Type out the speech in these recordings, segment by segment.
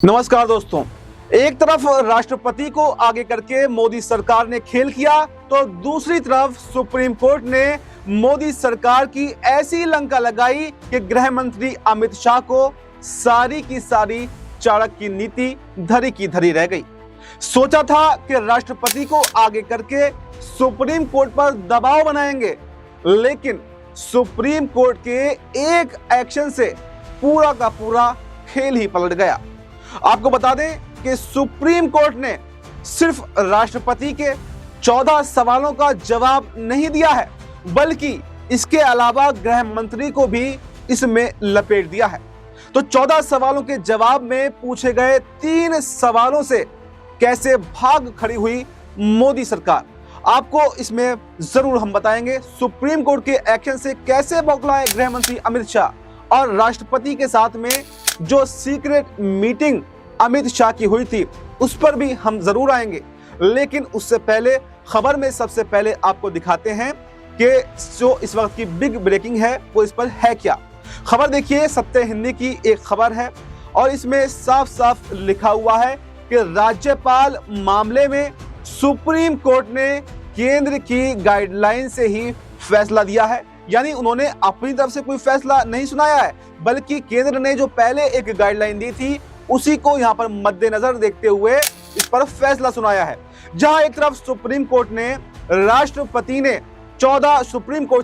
नमस्कार दोस्तों। एक तरफ राष्ट्रपति को आगे करके मोदी सरकार ने खेल किया, तो दूसरी तरफ सुप्रीम कोर्ट ने मोदी सरकार की ऐसी लंका लगाई कि गृह मंत्री अमित शाह को सारी की सारी चाणक्य की नीति धरी की धरी रह गई। सोचा था कि राष्ट्रपति को आगे करके सुप्रीम कोर्ट पर दबाव बनाएंगे, लेकिन सुप्रीम कोर्ट के एक एक्शन से पूरा का पूरा खेल ही पलट गया। आपको बता दें कि सुप्रीम कोर्ट ने सिर्फ राष्ट्रपति के 14 सवालों का जवाब नहीं दिया है, बल्कि इसके अलावा गृह मंत्री को भी इसमें लपेट दिया है। तो 14 सवालों के जवाब में पूछे गए 3 सवालों से कैसे भाग खड़ी हुई मोदी सरकार, आपको इसमें जरूर हम बताएंगे। सुप्रीम कोर्ट के एक्शन से कैसे बौखलाए गृह मंत्री अमित शाह, और राष्ट्रपति के साथ में जो सीक्रेट मीटिंग अमित शाह की हुई थी उस पर भी हम जरूर आएंगे। लेकिन उससे पहले खबर में सबसे पहले आपको दिखाते हैं कि जो इस वक्त की बिग ब्रेकिंग है वो इस पर है क्या। खबर देखिए, सत्य हिंदी की एक खबर है और इसमें साफ साफ लिखा हुआ है कि राज्यपाल मामले में सुप्रीम कोर्ट ने केंद्र की गाइडलाइन से ही फैसला दिया है। यानी उन्होंने अपनी तरफ से कोई फैसला नहीं सुनाया है, बल्कि केंद्र ने जो पहले एक गाइडलाइन दी थी उसी को यहां पर मद्देनजर देखते हुए इस पर फैसला सुनाया है। जहां एक तरफ सुप्रीम कोर्ट से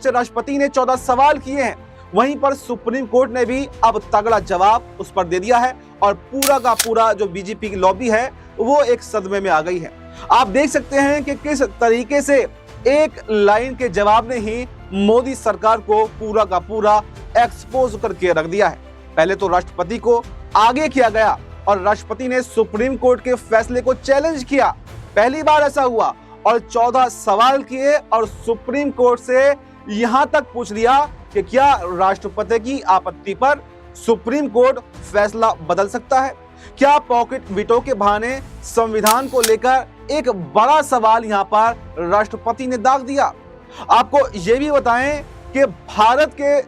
राष्ट्रपति ने 14 सवाल किए हैं, वहीं पर सुप्रीम कोर्ट ने भी अब तगड़ा जवाब उस पर दे दिया है और पूरा का पूरा जो बीजेपी की लॉबी है वो एक सदमे में आ गई है। आप देख सकते हैं कि किस तरीके से एक लाइन के जवाब ने ही मोदी सरकार को पूरा का पूरा एक्सपोज करके रख दिया है। पहले तो राष्ट्रपति को आगे किया गया और राष्ट्रपति ने सुप्रीम कोर्ट के फैसले को चैलेंज किया। पहली बार ऐसा हुआ और 14 सवाल किए और सुप्रीम कोर्ट से यहां तक पूछ लिया कि क्या राष्ट्रपति की आपत्ति पर सुप्रीम कोर्ट फैसला बदल सकता है। क्या पॉकेट वीटो के बहाने संविधान को लेकर एक बड़ा सवाल यहां पर राष्ट्रपति ने दाग दिया। आपको यह भी बताएं कि भारत के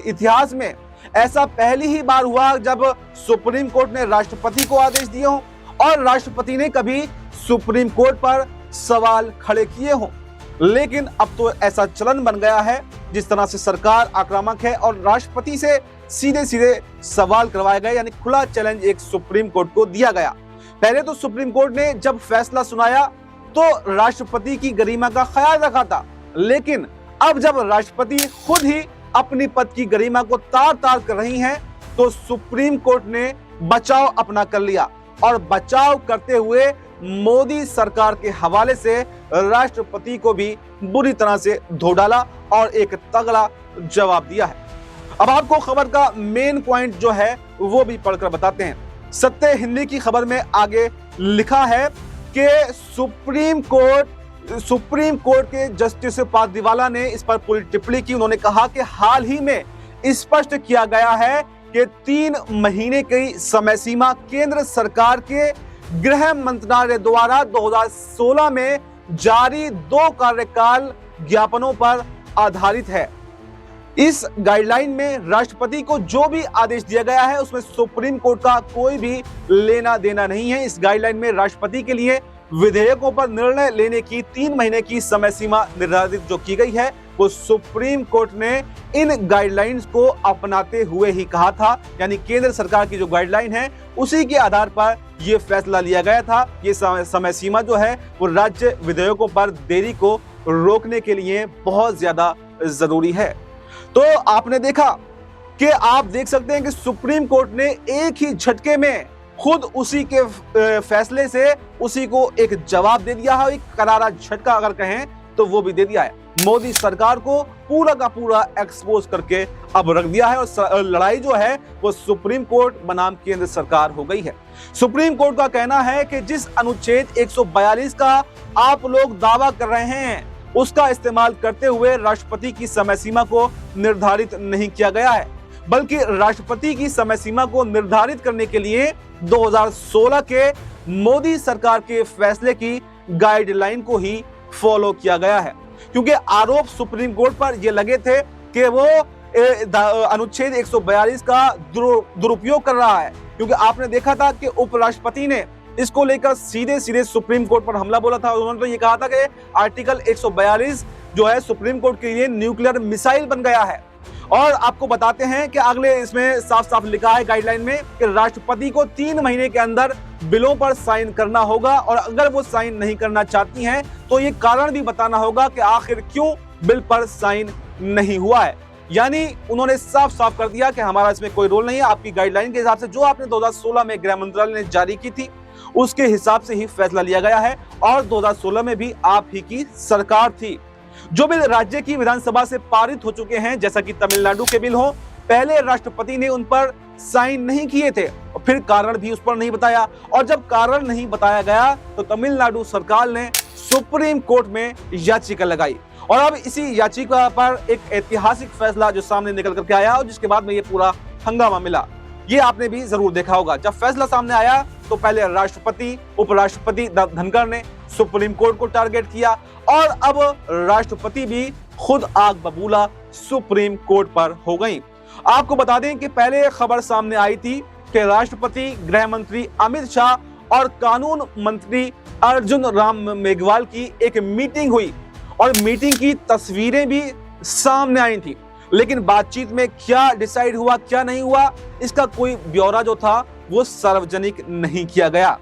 इतिहास में ऐसा पहली ही बार हुआ जब सुप्रीम कोर्ट ने राष्ट्रपति को आदेश दिए हों और राष्ट्रपति ने कभी सुप्रीम कोर्ट पर सवाल खड़े किए हों। लेकिन अब तो ऐसा चलन बन गया है, जिस तरह से सरकार आक्रामक है और राष्ट्रपति से सीधे सीधे सवाल करवाए गए, यानी खुला चैलेंज एक सुप्रीम कोर्ट को दिया गया। पहले तो सुप्रीम कोर्ट ने जब फैसला सुनाया तो राष्ट्रपति की गरिमा का ख्याल रखा था, लेकिन अब जब राष्ट्रपति खुद ही अपनी पद की गरिमा को तार तार कर रही हैं, तो सुप्रीम कोर्ट ने बचाव अपना कर लिया और बचाव करते हुए मोदी सरकार के हवाले से राष्ट्रपति को भी बुरी तरह से धो डाला और एक तगड़ा जवाब दिया है। अब आपको खबर का मेन पॉइंट जो है वो भी पढ़कर बताते हैं। सत्य हिंदी की खबर में आगे लिखा है कि सुप्रीम कोर्ट के जस्टिस पारदीवाला ने इस पर पूरी टिप्पणी की। उन्होंने कहा कि हाल ही में स्पष्ट किया गया है कि 3 महीने की समय सीमा केंद्र सरकार के गृह मंत्रालय द्वारा 2016 में जारी 2 कार्यकाल ज्ञापनों पर आधारित है। इस गाइडलाइन में राष्ट्रपति को जो भी आदेश दिया गया है उसमें सुप्रीम कोर्ट का कोई भी लेना देना नहीं है। इस गाइडलाइन में राष्ट्रपति के लिए विधेयकों पर निर्णय लेने की 3 महीने की समय सीमा निर्धारित जो की गई है, वो सुप्रीम कोर्ट ने इन गाइडलाइंस को अपनाते हुए ही कहा था। यानी केंद्र सरकार की जो गाइडलाइन है उसी के आधार पर यह फैसला लिया गया था। ये समय सीमा जो है वो राज्य विधेयकों पर देरी को रोकने के लिए बहुत ज्यादा जरूरी है। तो आपने देखा कि आप देख सकते हैं कि सुप्रीम कोर्ट ने एक ही झटके में खुद उसी के फैसले से उसी को एक जवाब दे दिया है। एक करारा झटका अगर कहें तो वो भी दे दिया है। मोदी सरकार को पूरा का पूरा एक्सपोज करके अब रख दिया है और लड़ाई जो है वो सुप्रीम कोर्ट बनाम केंद्र सरकार हो गई है। सुप्रीम कोर्ट का कहना है कि जिस अनुच्छेद 142 का आप लोग दावा कर रहे हैं उसका इस्तेमाल करते हुए राष्ट्रपति की समय सीमा को निर्धारित नहीं किया गया है, बल्कि राष्ट्रपति की समय सीमा को निर्धारित करने के लिए 2016 के मोदी सरकार के फैसले की गाइडलाइन को ही फॉलो किया गया है। क्योंकि आरोप सुप्रीम कोर्ट पर ये लगे थे कि वो अनुच्छेद 142 का दुरुपयोग कर रहा है, क्योंकि आपने देखा था कि उपराष्ट्रपति ने इसको लेकर सीधे सीधे सुप्रीम कोर्ट पर हमला बोला था। उन्होंने तो ये कहा था कि आर्टिकल 142 जो है सुप्रीम कोर्ट के लिए न्यूक्लियर मिसाइल बन गया है। और आपको बताते हैं कि अगले इसमें साफ साफ लिखा है गाइडलाइन में कि राष्ट्रपति को 3 महीने के अंदर बिलों पर साइन करना होगा, और अगर वो साइन नहीं करना चाहती हैं तो ये कारण भी बताना होगा कि आखिर क्यों बिल पर साइन नहीं हुआ है। यानी उन्होंने साफ साफ कर दिया कि हमारा इसमें कोई रोल नहीं है। आपकी गाइडलाइन के हिसाब से जो आपने 2016 में गृह मंत्रालय ने जारी की थी उसके हिसाब से ही फैसला लिया गया है, और 2016 में भी आप ही की सरकार थी। जो बिल राज्य की विधानसभा से पारित हो चुके हैं, जैसा कि तमिलनाडु के बिल हो, पहले राष्ट्रपति ने उन पर साइन नहीं किए थे और फिर कारण भी उस पर नहीं बताया, और जब कारण नहीं बताया गया तो तमिलनाडु सरकार ने सुप्रीम कोर्ट में याचिका लगाई, और अब इसी याचिका पर एक ऐतिहासिक फैसला जो सामने निकल करके आया और जिसके बाद में ये पूरा हंगामा मिला। ये आपने भी जरूर देखा होगा। जब फैसला सामने आया तो पहले राष्ट्रपति, उपराष्ट्रपति धनखड़ ने सुप्रीम कोर्ट को टारगेट किया, और अब राष्ट्रपति भी खुद आग बबूला सुप्रीम कोर्ट पर हो गई। आपको बता दें कि पहले खबर सामने आई थी कि राष्ट्रपति, गृह मंत्री अमित शाह और कानून मंत्री अर्जुन राम मेघवाल की एक मीटिंग हुई, और मीटिंग की तस्वीरें भी सामने आई थी, लेकिन बातचीत में क्या डिसाइड हुआ क्या नहीं हुआ इसका कोई ब्यौरा जो था वो सार्वजनिक नहीं किया गया।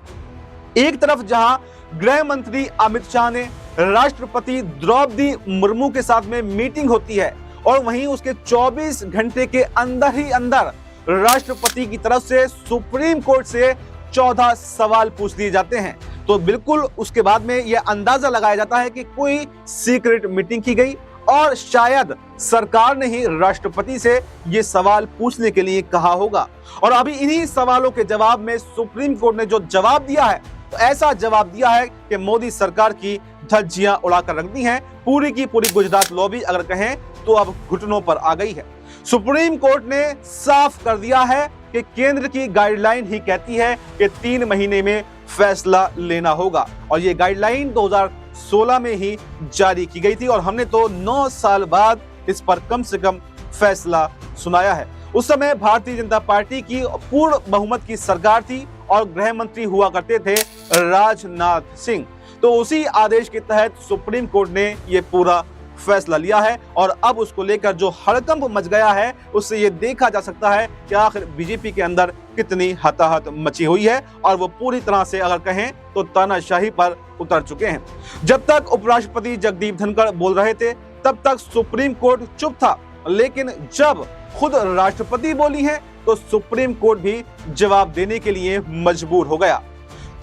एक तरफ जहां गृह मंत्री अमित शाह ने राष्ट्रपति द्रौपदी मुर्मू के साथ में मीटिंग होती है, और वहीं उसके 24 घंटे के अंदर ही अंदर राष्ट्रपति की तरफ से सुप्रीम कोर्ट से 14 सवाल पूछ लिए जाते हैं, तो बिल्कुल उसके बाद में यह अंदाजा लगाया जाता है कि कोई सीक्रेट मीटिंग की गई और शायद सरकार ने ही राष्ट्रपति से ये सवाल पूछने के लिए कहा होगा। और अभी इन्हीं सवालों के जवाब में सुप्रीम कोर्ट ने जो जवाब दिया है, तो ऐसा जवाब दिया है कि मोदी सरकार की धज्जियां उड़ाकर रख दी हैं। पूरी की पूरी गुजरात लॉबी अगर कहें तो अब घुटनों पर आ गई है। सुप्रीम कोर्ट ने साफ कर दिया है कि केंद्र की गाइडलाइन ही कहती है कि 3 महीने में फैसला लेना होगा, और ये गाइडलाइन 2016 में ही जारी की गई थी, और हमने तो 9 साल बाद इस पर कम से कम फैसला सुनाया है। उस समय भारतीय जनता पार्टी की पूर्ण बहुमत की सरकार थी और गृह मंत्री हुआ करते थे राजनाथ सिंह। तो उसी आदेश के तहत सुप्रीम कोर्ट ने यह पूरा फैसला लिया है, और अब उसको लेकर जो हड़कंप मच गया है उससे ये देखा जा सकता है कि आखिर बीजेपी के अंदर कितनी हताहत मची हुई है, और वो पूरी तरह से अगर कहें तो तानाशाही पर उतर चुके हैं। जब तक उपराष्ट्रपति जगदीप धनखड़ बोल रहे थे तब तक सुप्रीम कोर्ट चुप था, लेकिन जब खुद राष्ट्रपति बोली है तो सुप्रीम कोर्ट भी जवाब देने के लिए मजबूर हो गया।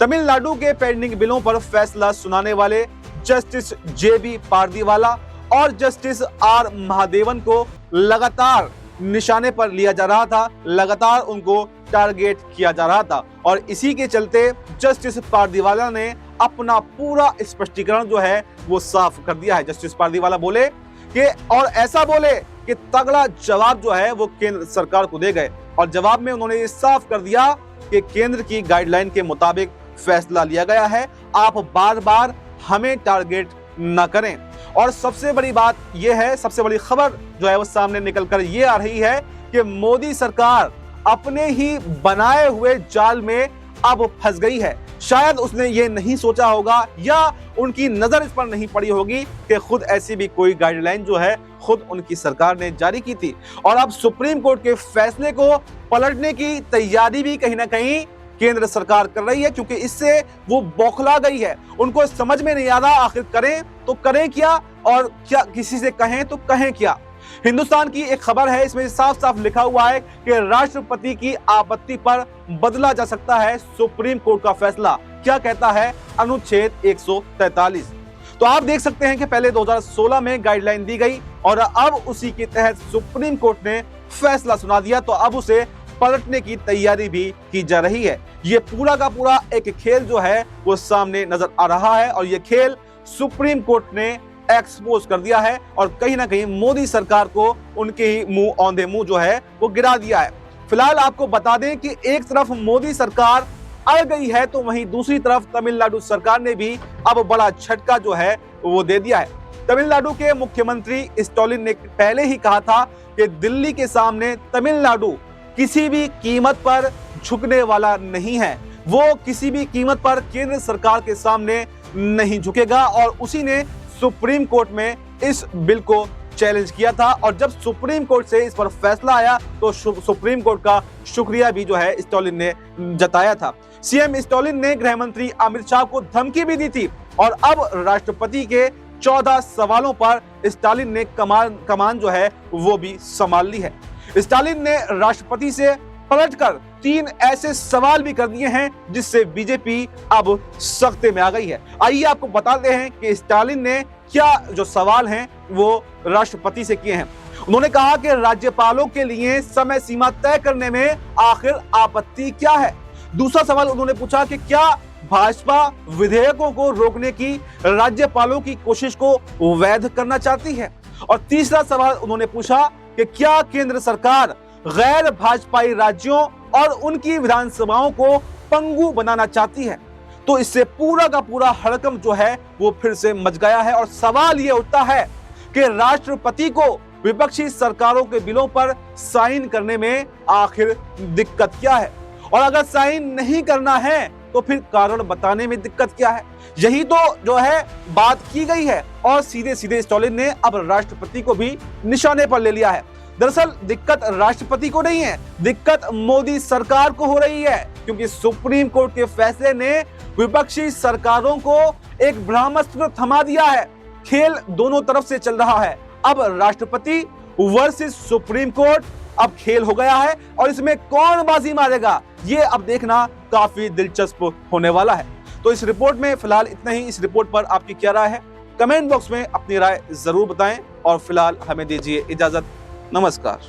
तमिलनाडु के पेंडिंग बिलों पर फैसला सुनाने वाले जस्टिस JB पारदीवाला और जस्टिस R महादेवन को लगातार निशाने पर लिया जा रहा था, लगातार उनको टारगेट किया जा रहा था, और इसी के चलते जस्टिस पारदीवाला ने अपना पूरा स्पष्टीकरण जो है वो साफ कर दिया है। जस्टिस पारदीवाला बोले कि, और ऐसा बोले कि तगड़ा जवाब जो है वो केंद्र सरकार को दे गए, और जवाब में उन्होंने ये साफ कर दिया कि केंद्र की गाइडलाइन के मुताबिक फैसला लिया गया है, आप बार बार हमें टारगेट न करें। और सबसे बड़ी बात यह है, सबसे बड़ी खबर जो है वो सामने निकलकर ये आ रही है कि मोदी सरकार अपने ही बनाए हुए जाल में अब फंस गई है। शायद उसने ये नहीं सोचा होगा या उनकी नजर इस पर नहीं पड़ी होगी कि खुद ऐसी भी कोई गाइडलाइन जो है खुद उनकी सरकार ने जारी की थी, और अब सुप्रीम कोर्ट के फैसले को पलटने की तैयारी भी कहीं ना कहीं केंद्र सरकार कर रही है, क्योंकि इससे वो बौखला गई है। उनको समझ में नहीं आ रहा आखिर करें तो करें क्या, और क्या किसी से कहें तो कहें क्या। हिंदुस्तान की एक खबर है, इसमें साफ साफ लिखा हुआ है कि राष्ट्रपति की आपत्ति पर बदला जा सकता है सुप्रीम कोर्ट का फैसला। क्या कहता है अनुच्छेद 143। तो आप देख सकते हैं कि पहले 2016 में गाइडलाइन दी गई और अब उसी के तहत सुप्रीम कोर्ट ने फैसला सुना दिया, तो अब उसे पलटने की तैयारी भी की जा रही है। ये पूरा का पूरा एक खेल जो है वो सामने नजर आ रहा है, और ये खेल सुप्रीम कोर्ट ने एक्सपोज कर दिया है, और कहीं ना कहीं मोदी सरकार को उनके ही मुंह औंधे मुंह जो है वो गिरा दिया है। फिलहाल आपको बता दें कि एक तरफ मोदी सरकार अड़ गई है, तो वहीं दूसरी तरफ तमिलनाडु सरकार ने भी अब बड़ा झटका जो है वो दे दिया है। तमिलनाडु के मुख्यमंत्री स्टालिन ने पहले ही कहा था कि दिल्ली के सामने तमिलनाडु किसी भी कीमत पर झुकने वाला नहीं है, वो किसी भी कीमत पर केंद्र सरकार के सामने नहीं झुकेगा। और उसी ने सुप्रीम कोर्ट में इस बिल को चैलेंज किया था और जब सुप्रीम कोर्ट से इस पर फैसला आया तो सुप्रीम कोर्ट का शुक्रिया भी जो है स्टालिन ने जताया था। सीएम स्टालिन ने गृह मंत्री अमित शाह को धमकी भी दी थी और अब राष्ट्रपति के 14 सवालों पर स्टालिन ने कमान जो है वो भी संभाल ली है। स्टालिन ने राष्ट्रपति से पलटकर 3 ऐसे सवाल भी कर दिए हैं जिससे बीजेपी अब सख्ते में आ गई है। आइए आपको बताते हैं कि स्टालिन ने क्या जो सवाल हैं वो राष्ट्रपति से किए हैं। उन्होंने कहा कि राज्यपालों के लिए समय सीमा तय करने में आखिर आपत्ति क्या है। दूसरा सवाल उन्होंने पूछा कि क्या भाजपा विधेयकों को रोकने की राज्यपालों की कोशिश को वैध करना चाहती है। और तीसरा सवाल उन्होंने पूछा कि क्या केंद्र सरकार गैर भाजपाई राज्यों और उनकी विधानसभाओं को पंगु बनाना चाहती है। तो इससे पूरा का पूरा हड़कंप जो है वो फिर से मच गया है और सवाल ये उठता है कि राष्ट्रपति को विपक्षी सरकारों के बिलों पर साइन करने में आखिर दिक्कत क्या है, और अगर साइन नहीं करना है तो फिर कारण बताने में दिक्कत क्या है। यही तो जो है बात की गई है और सीधे सीधे स्टालिन ने अब राष्ट्रपति को भी निशाने पर ले लिया है। दरअसल दिक्कत राष्ट्रपति को नहीं है, दिक्कत मोदी सरकार को हो रही है, क्योंकि सुप्रीम कोर्ट के फैसले ने विपक्षी सरकारों को एक ब्रह्मास्त्र थमा दिया है। खेल दोनों तरफ से चल रहा है। अब राष्ट्रपति वर्सेस सुप्रीम कोर्ट अब खेल हो गया है और इसमें कौन बाजी मारेगा ये अब देखना काफी दिलचस्प होने वाला है। तो इस रिपोर्ट में फिलहाल इतना ही। इस रिपोर्ट पर आपकी क्या राय है, कमेंट बॉक्स में अपनी राय जरूर बताएं और फिलहाल हमें दीजिए इजाजत। नमस्कार।